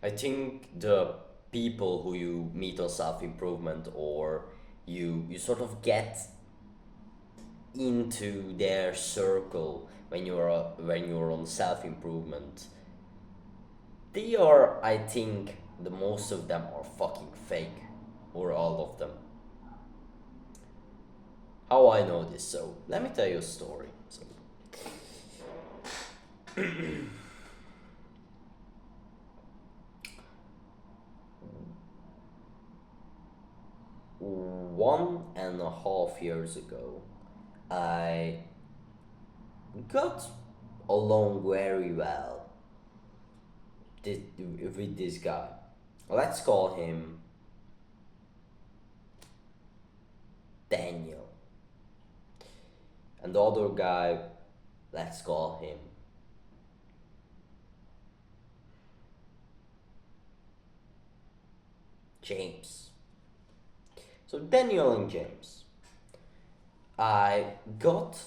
I think the people who you meet on self improvement, or you sort of get into their circle when you're on self improvement, they are, I think, the most of them are fucking fake, or all of them. How I know this? So let me tell you a story. So one and a half years ago, I got along very well with this guy. Let's call him Daniel. And the other guy, let's call him James. So Daniel and James. I got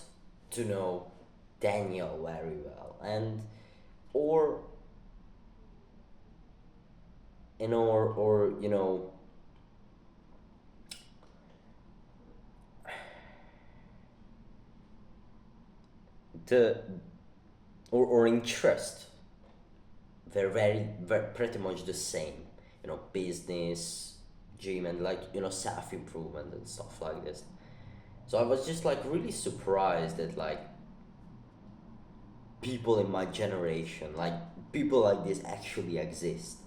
to know Daniel very well, and or or the or interest, they're very pretty much the same. Business, gym, and like self improvement and stuff like this. So I was just like really surprised that like people in my generation, like people like this actually exist.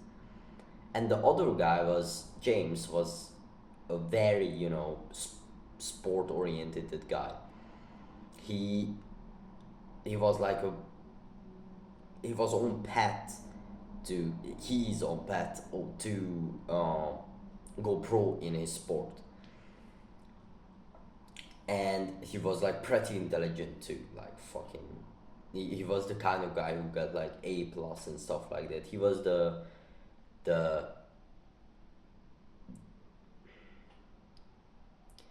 And the other guy was James, was a very sport oriented guy. He he was like a he was on path to he's on path to go pro in his sport, and he was like pretty intelligent too, like fucking. He was the kind of guy who got like A plus and stuff like that. The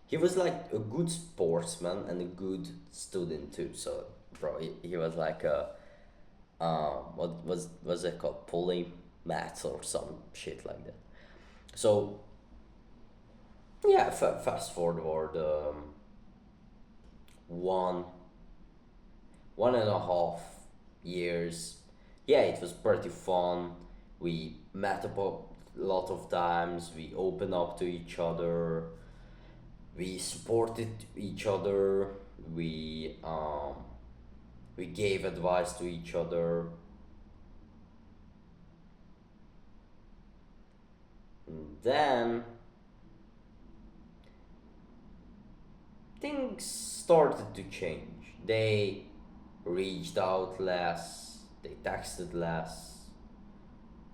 he was like a good sportsman and a good student too. So bro, he was like a what was it called, polymath or some shit like that. So yeah, fast forward one one and a half years. Yeah, it was pretty fun. We met up a lot of times. We opened up to each other. We supported each other. We um, we gave advice to each other. And then things started to change. They reached out less. They texted less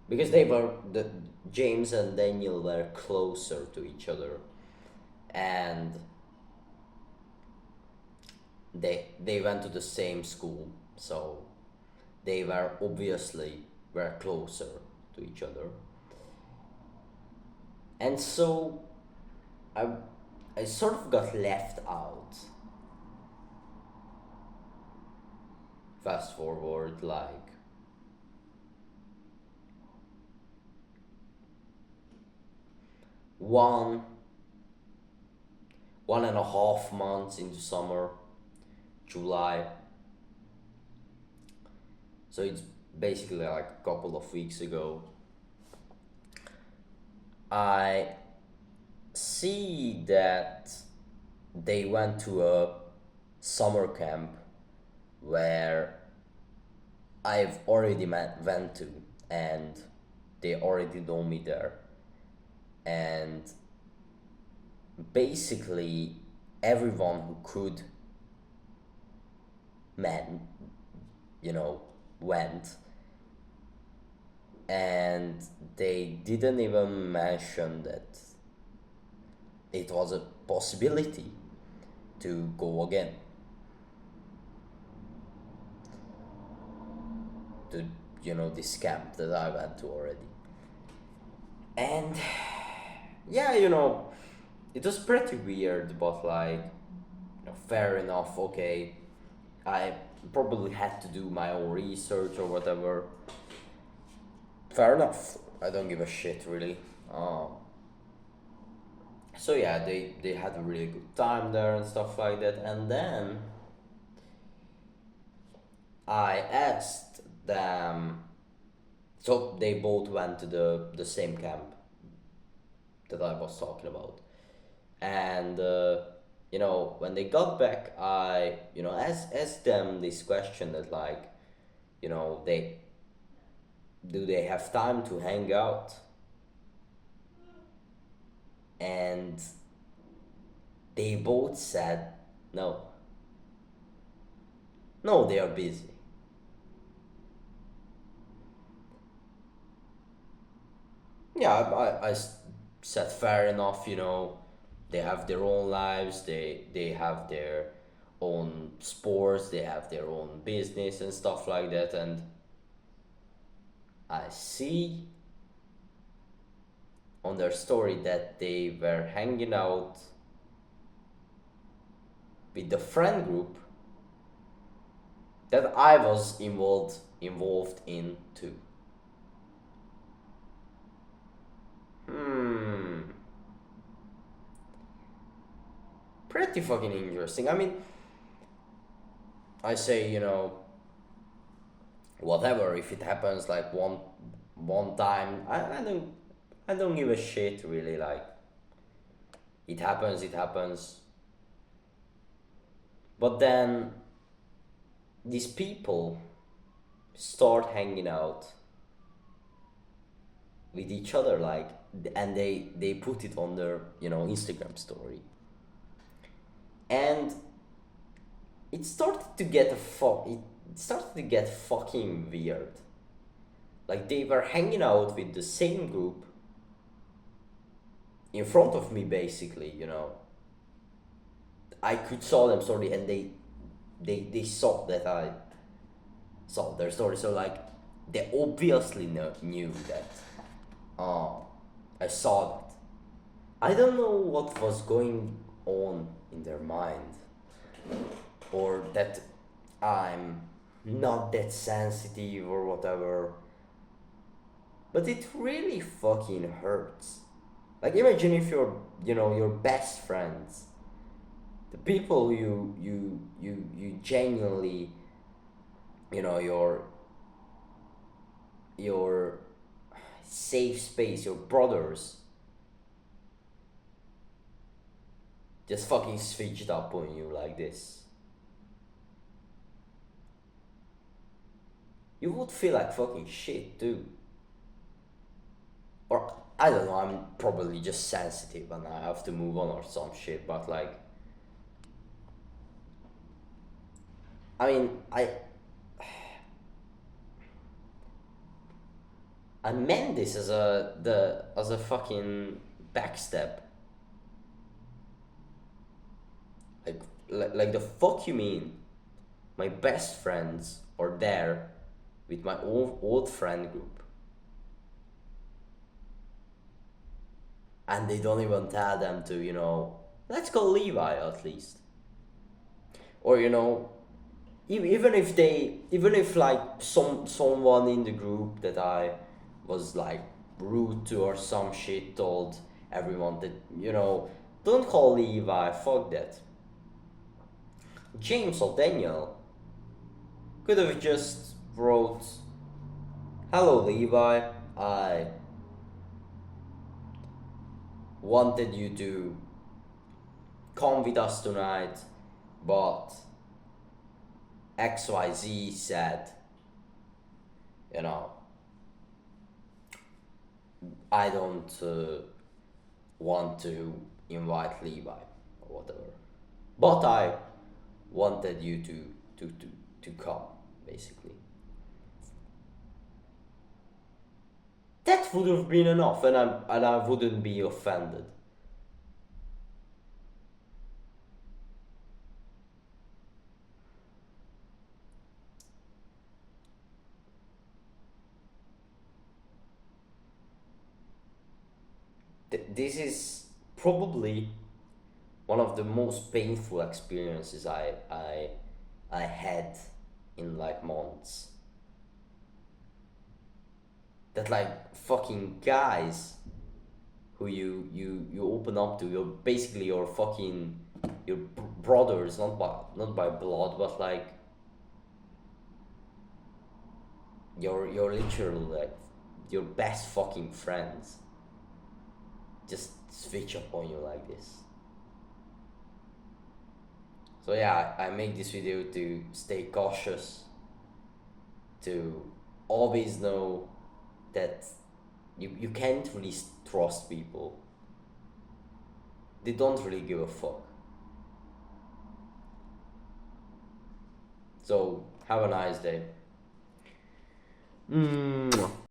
because the James and Daniel were closer to each other, and they went to the same school, so they were obviously were closer to each other. And so I I sort of got left out. Fast forward like one one and a half months into summer, July. So it's basically like a couple of weeks ago. I see that they went to a summer camp where I've already went to, and they already know me there. And basically, everyone who could man, you know, went, and they didn't even mention that it was a possibility to go again to this camp that I went to already. And yeah, it was pretty weird, but like, fair enough. Okay, I probably had to do my own research or whatever. Fair enough. I don't give a shit really. So yeah, they had a really good time there and stuff like that. And then I asked them. So they both went to the same camp that I was talking about. And when they got back, I asked them this question that, like, they do they have time to hang out, and they both said no. No, they are busy. Yeah, said fair enough. They have their own lives. They have their own sports. They have their own business and stuff like that. And I see on their story that they were hanging out with the friend group that I was involved in too. Hmm, pretty fucking interesting. I mean, I say, whatever, if it happens like one time, I don't give a shit really. Like, it happens. But then these people start hanging out with each other, like, and they put it on their Instagram story, and it started to get it started to get fucking weird. Like, they were hanging out with the same group in front of me, basically. I could saw them story, and they saw that I saw their story. So, like, they obviously knew that uh, I saw that. I don't know what was going on in their mind, or that I'm not that sensitive or whatever. But it really fucking hurts. Like, imagine if your best friends, the people you genuinely, your safe space, your brothers, just fucking switched up on you like this. You would feel like fucking shit too. Or I don't know, I'm probably just sensitive and I have to move on or some shit, but, like, I mean, I meant this as a fucking backstab. Like the fuck you mean? My best friends are there with my old friend group, and they don't even tell them to, let's call Levi at least. Or, even if, like, someone in the group that I was, like, rude to or some shit told everyone that, don't call Levi, fuck that. James or Daniel could have just wrote, hello Levi, I wanted you to come with us tonight, but XYZ said, you know, I don't want to invite Levi or whatever. But I wanted you to come, basically. That would have been enough, and I wouldn't be offended. This is probably one of the most painful experiences I had in, like, months. that like fucking guys who you open up to, you're basically your fucking your brothers, not by blood, but like your literal like your best fucking friends just switch up on you like this. So yeah, I make this video to stay cautious, to always know that you can't really trust people. They don't really give a fuck. So have a nice day.